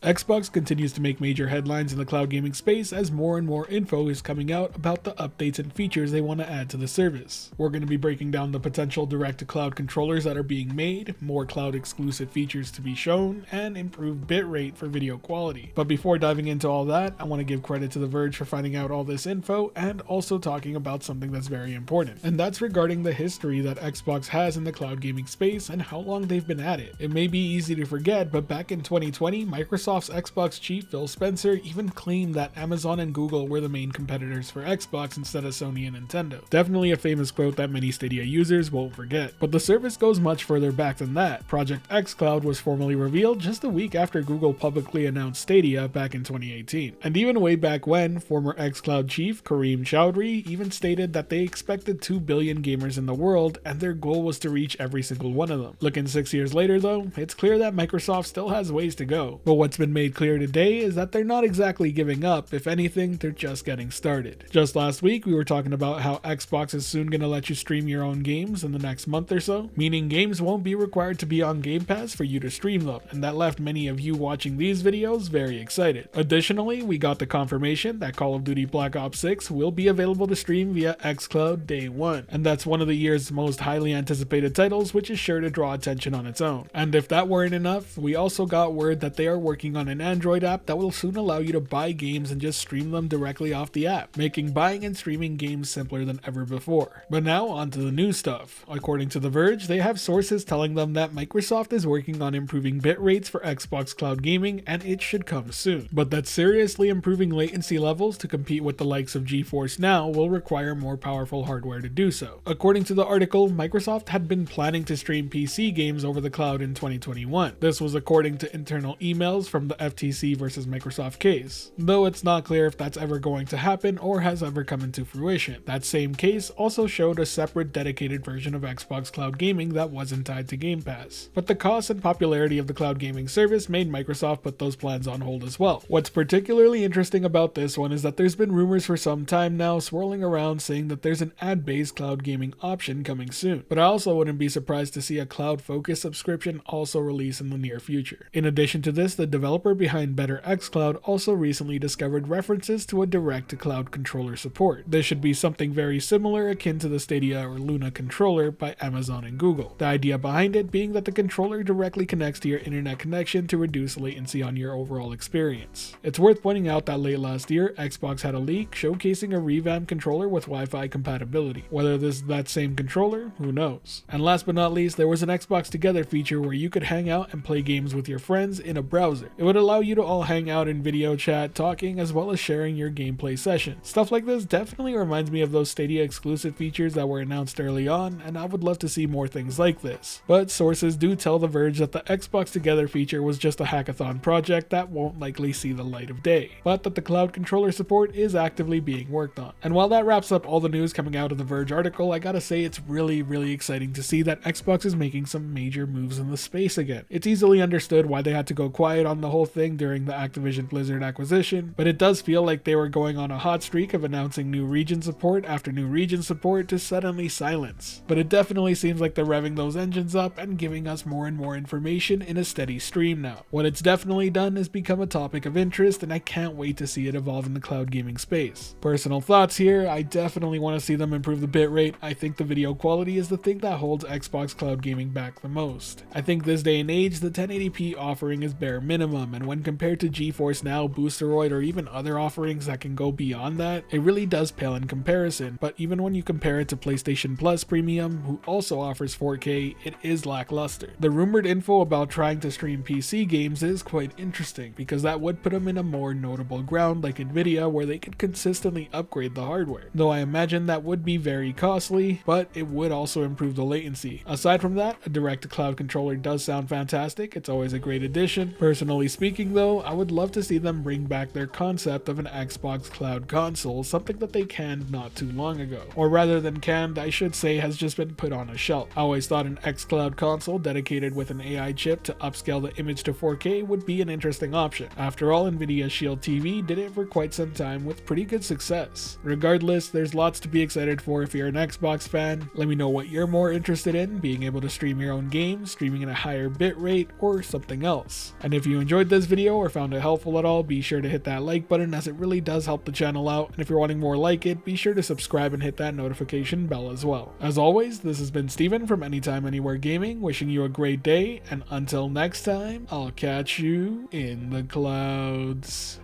Xbox continues to make major headlines in the cloud gaming space as more and more info is coming out about the updates and features they want to add to the service. We're going to be breaking down the potential direct-to-cloud controllers that are being made, more cloud-exclusive features to be shown, and improved bitrate for video quality. But before diving into all that, I want to give credit to The Verge for finding out all this info and also talking about something that's very important, and that's regarding the history that Xbox has in the cloud gaming space and how long they've been at it. It may be easy to forget, but back in 2020, Microsoft's Xbox chief Phil Spencer even claimed that Amazon and Google were the main competitors for Xbox instead of Sony and Nintendo. Definitely a famous quote that many Stadia users won't forget. But the service goes much further back than that. Project XCloud was formally revealed just a week after Google publicly announced Stadia back in 2018. And even way back when, former XCloud chief Kareem Chowdhury even stated that they expected 2 billion gamers in the world and their goal was to reach every single one of them. Looking 6 years later though, it's clear that Microsoft still has ways to go. But what's been made clear today is that they're not exactly giving up. If anything, they're just getting started. Just last week, we were talking about how Xbox is soon going to let you stream your own games in the next month or so, meaning games won't be required to be on Game Pass for you to stream them, and that left many of you watching these videos very excited. Additionally, we got the confirmation that Call of Duty Black Ops 6 will be available to stream via XCloud day one, and that's one of the year's most highly anticipated titles, which is sure to draw attention on its own. And if that weren't enough, we also got word that they are working on an Android app that will soon allow you to buy games and just stream them directly off the app, making buying and streaming games simpler than ever before. But now on to the new stuff. According to The Verge, they have sources telling them that Microsoft is working on improving bit rates for Xbox cloud gaming and it should come soon. But that seriously improving latency levels to compete with the likes of GeForce Now will require more powerful hardware to do so. According to the article, Microsoft had been planning to stream PC games over the cloud in 2021. This was according to internal emails from the FTC versus Microsoft case, though it's not clear if that's ever going to happen or has ever come into fruition. That same case also showed a separate dedicated version of Xbox Cloud Gaming that wasn't tied to Game Pass. But the cost and popularity of the cloud gaming service made Microsoft put those plans on hold as well. What's particularly interesting about this one is that there's been rumors for some time now swirling around saying that there's an ad-based cloud gaming option coming soon, but I also wouldn't be surprised to see a cloud-focused subscription also release in the near future. In addition to this, the developer behind Better XCloud also recently discovered references to a direct-to-cloud controller support. This should be something very similar akin to the Stadia or Luna controller by Amazon and Google. The idea behind it being that the controller directly connects to your internet connection to reduce latency on your overall experience. It's worth pointing out that late last year, Xbox had a leak showcasing a revamped controller with Wi-Fi compatibility. Whether this is that same controller, who knows? And last but not least, there was an Xbox Together feature where you could hang out and play games with your friends in a browser. It would allow you to all hang out in video chat, talking, as well as sharing your gameplay sessions. Stuff like this definitely reminds me of those Stadia exclusive features that were announced early on, and I would love to see more things like this. But sources do tell The Verge that the Xbox Together feature was just a hackathon project that won't likely see the light of day, but that the cloud controller support is actively being worked on. And while that wraps up all the news coming out of the Verge article, I gotta say it's really exciting to see that Xbox is making some major moves in the space again. It's easily understood why they had to go quiet on the whole thing during the Activision Blizzard acquisition, but it does feel like they were going on a hot streak of announcing new region support after new region support to suddenly silence. But it definitely seems like they're revving those engines up and giving us more and more information in a steady stream now. What it's definitely done is become a topic of interest, and I can't wait to see it evolve in the cloud gaming space. Personal thoughts here, I definitely want to see them improve the bitrate. I think the video quality is the thing that holds Xbox cloud gaming back the most. I think this day and age, the 1080p offering is bare minimum, and when compared to GeForce Now, Boosteroid, or even other offerings that can go beyond that, it really does pale in comparison. But even when you compare it to PlayStation Plus Premium, who also offers 4K, it is lackluster. The rumored info about trying to stream PC games is quite interesting, because that would put them in a more notable ground like Nvidia, where they could consistently upgrade the hardware. Though I imagine that would be very costly, but it would also improve the latency. Aside from that, a direct-to-cloud controller does sound fantastic. It's always a great addition. Personally speaking though, I would love to see them bring back their concept of an Xbox cloud console, something that they canned not too long ago. Or rather than canned, I should say has just been put on a shelf. I always thought an xCloud console dedicated with an AI chip to upscale the image to 4K would be an interesting option. After all, Nvidia's Shield TV did it for quite some time with pretty good success. Regardless, there's lots to be excited for if you're an Xbox fan. Let me know what you're more interested in, being able to stream your own games, streaming at a higher bitrate, or something else. And if you enjoyed enjoyed this video or found it helpful at all, be sure to hit that like button as it really does help the channel out, and if you're wanting more like it, be sure to subscribe and hit that notification bell as well. As always, this has been Steven from Anytime Anywhere Gaming, wishing you a great day, and until next time, I'll catch you in the clouds.